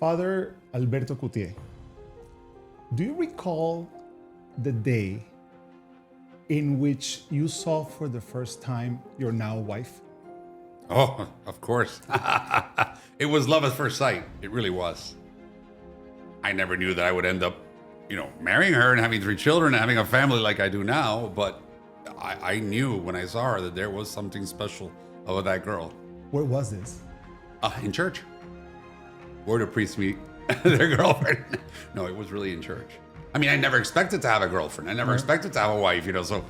Father Alberto Cutié, do you recall the day in which you saw for the first time your now wife? Oh, of course. It was love at first sight. It really was. I never knew that I would end up, marrying her and having 3 children and having a family like I do now. But I knew when I saw her that there was something special about that girl. Where was this? In church. Where do priests meet their girlfriend? No, it was really in church. I mean, I never expected to have a girlfriend. I never expected to have a wife, so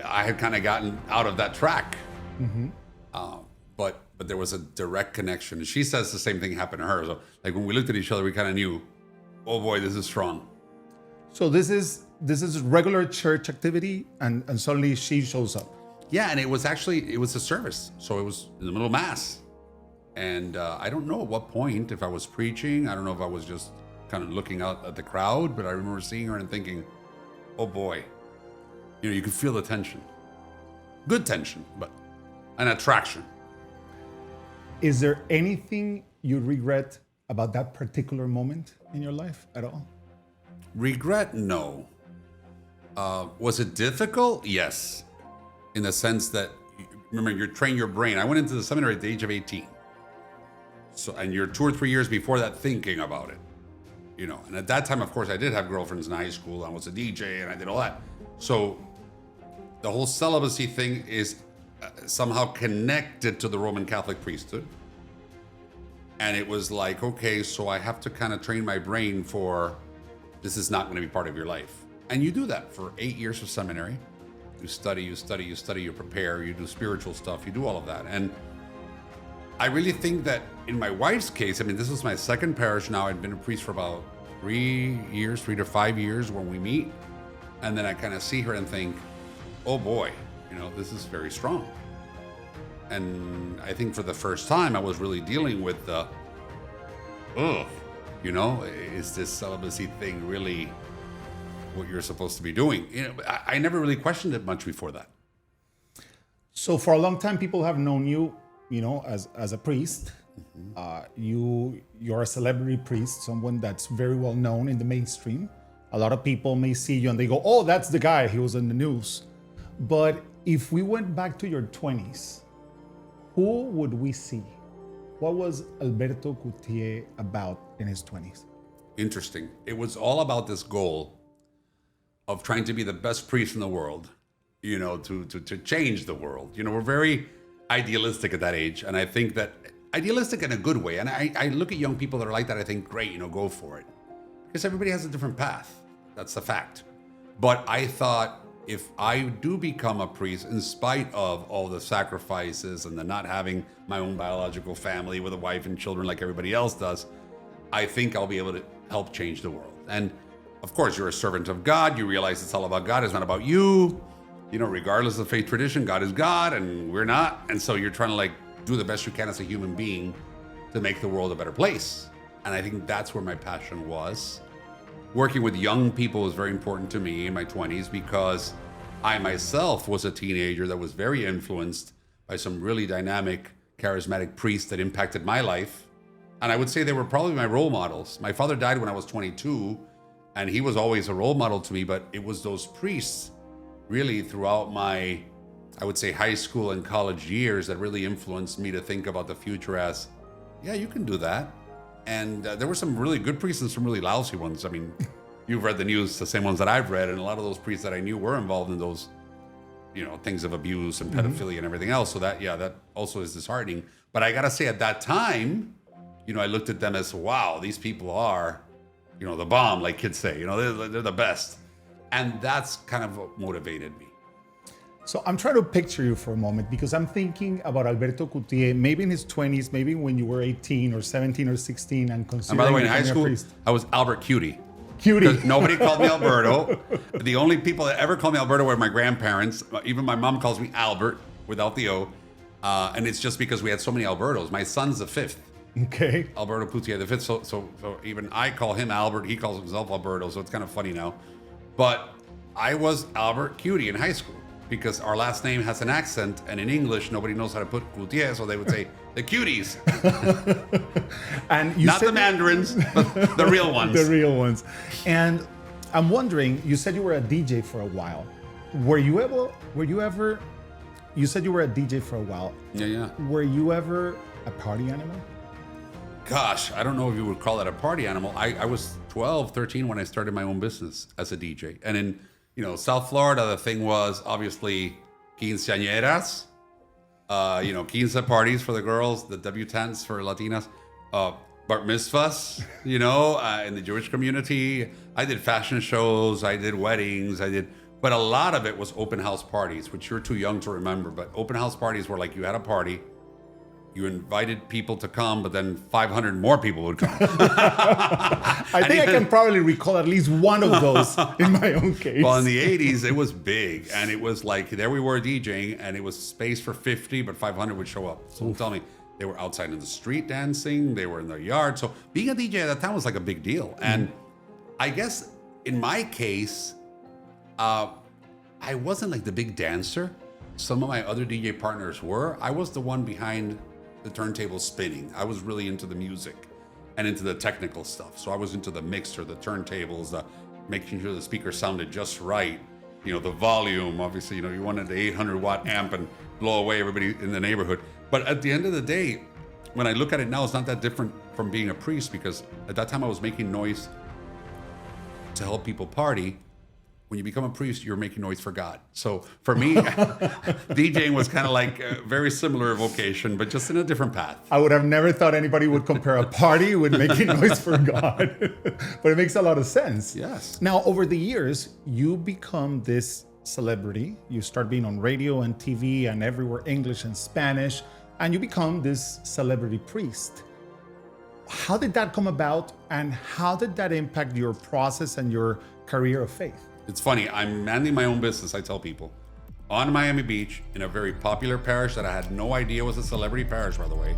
I had kind of gotten out of that track. Mm-hmm. But there was a direct connection. She says the same thing happened to her. So like when we looked at each other, we kind of knew, oh boy, this is strong. So this is regular church activity, and suddenly she shows up. Yeah, and it was a service. So it was in the middle of Mass. And I don't know at what point, if I was preaching, I don't know if I was just kind of looking out at the crowd, but I remember seeing her and thinking, oh boy, you could feel the tension. Good tension, but an attraction. Is there anything you regret about that particular moment in your life at all? Regret? No. Was it difficult? Yes. In the sense that, remember, you train your brain. I went into the seminary at the age of 18. So, and you're 2 or 3 years before that thinking about it. And at that time, of course, I did have girlfriends in high school. I was a DJ and I did all that. So the whole celibacy thing is somehow connected to the Roman Catholic priesthood. And it was like, okay, so I have to kind of train my brain for this is not going to be part of your life. And you do that for 8 years of seminary. You study, you prepare, you do spiritual stuff, you do all of that. And I really think that in my wife's case, this was my second parish now. I'd been a priest for about 3 to 5 years when we meet. And then I kind of see her and think, oh boy, this is very strong. And I think for the first time, I was really dealing with the, is this celibacy thing really what you're supposed to be doing? I never really questioned it much before that. So for a long time, people have known you, as a priest. Mm-hmm. You're a celebrity priest, someone that's very well known in the mainstream. A lot of people may see you and they go, oh, that's the guy, he was in the news. But if we went back to your 20s, who would we see? What was Alberto Cutié about in his 20s? Interesting. It was all about this goal of trying to be the best priest in the world, to change the world. We're very idealistic at that age. And I think that idealistic in a good way. And I look at young people that are like that. I think, great, go for it. Because everybody has a different path. That's a fact. But I thought, if I do become a priest, in spite of all the sacrifices and the not having my own biological family with a wife and children like everybody else does, I think I'll be able to help change the world. And of course, you're a servant of God. You realize it's all about God. It's not about you. Regardless of faith tradition, God is God and we're not. And so you're trying to do the best you can as a human being to make the world a better place. And I think that's where my passion was. Working with young people was very important to me in my 20s because I myself was a teenager that was very influenced by some really dynamic, charismatic priests that impacted my life. And I would say they were probably my role models. My father died when I was 22, and he was always a role model to me, but it was those priests really throughout my, I would say, high school and college years that really influenced me to think about the future as, yeah, you can do that. And there were some really good priests and some really lousy ones. You've read the news, the same ones that I've read, and a lot of those priests that I knew were involved in those, things of abuse and pedophilia and everything else. So that also is disheartening. But I gotta say, at that time, I looked at them as, wow, these people are, the bomb, like kids say. They're the best. And that's kind of what motivated me. So I'm trying to picture you for a moment because I'm thinking about Alberto Cutié, maybe in his 20s, maybe when you were 18 or 17 or 16 and considering. And by the way, in high school, I was Albert Cutie. Cutie. Nobody called me Alberto. The only people that ever called me Alberto were my grandparents. Even my mom calls me Albert without the O. And it's just because we had so many Albertos. My son's the fifth. Okay. Alberto Cutié the fifth. So even I call him Albert. He calls himself Alberto. So it's kind of funny now. But I was Albert Cutie in high school because our last name has an accent, and in English nobody knows how to put Cutié, so they would say The cuties. And you Not said the mandarins, but the real ones. the real ones. And I'm wondering, you said you were a DJ for a while. Were you ever, you said you were a DJ for a while. Yeah. Were you ever a party animal? Gosh, I don't know if you would call it a party animal. I was 12, 13 when I started my own business as a DJ. And in, South Florida, the thing was obviously quinceañeras, quince parties for the girls, the debutantes for Latinas, bar mitzvahs, in the Jewish community. I did fashion shows, I did weddings, but a lot of it was open house parties, which you're too young to remember. But open house parties were like you had a party, you invited people to come, but then 500 more people would come. I think I can probably recall at least one of those in my own case. Well, in the 80s, it was big. And it was like, there we were DJing, and it was space for 50, but 500 would show up. So tell me, they were outside in the street dancing. They were in their yard. So being a DJ at that time was like a big deal. And I guess in my case, I wasn't like the big dancer. Some of my other DJ partners were. I was the one behind the turntable spinning. I was really into the music and into the technical stuff. So I was into the mixer, the turntables, making sure the speaker sounded just right. The volume, obviously, you wanted the 800 watt amp and blow away everybody in the neighborhood. But at the end of the day, when I look at it now, it's not that different from being a priest, because at that time I was making noise to help people party. When you become a priest, you're making noise for God. So for me, DJing was kind of like a very similar vocation, but just in a different path. I would have never thought anybody would compare a party with making noise for God, but it makes a lot of sense. Yes. Now, over the years, you become this celebrity. You start being on radio and TV and everywhere, English and Spanish, and you become this celebrity priest. How did that come about, and how did that impact your process and your career of faith? It's funny, I'm managing my own business, I tell people, on Miami Beach, in a very popular parish that I had no idea was a celebrity parish, by the way.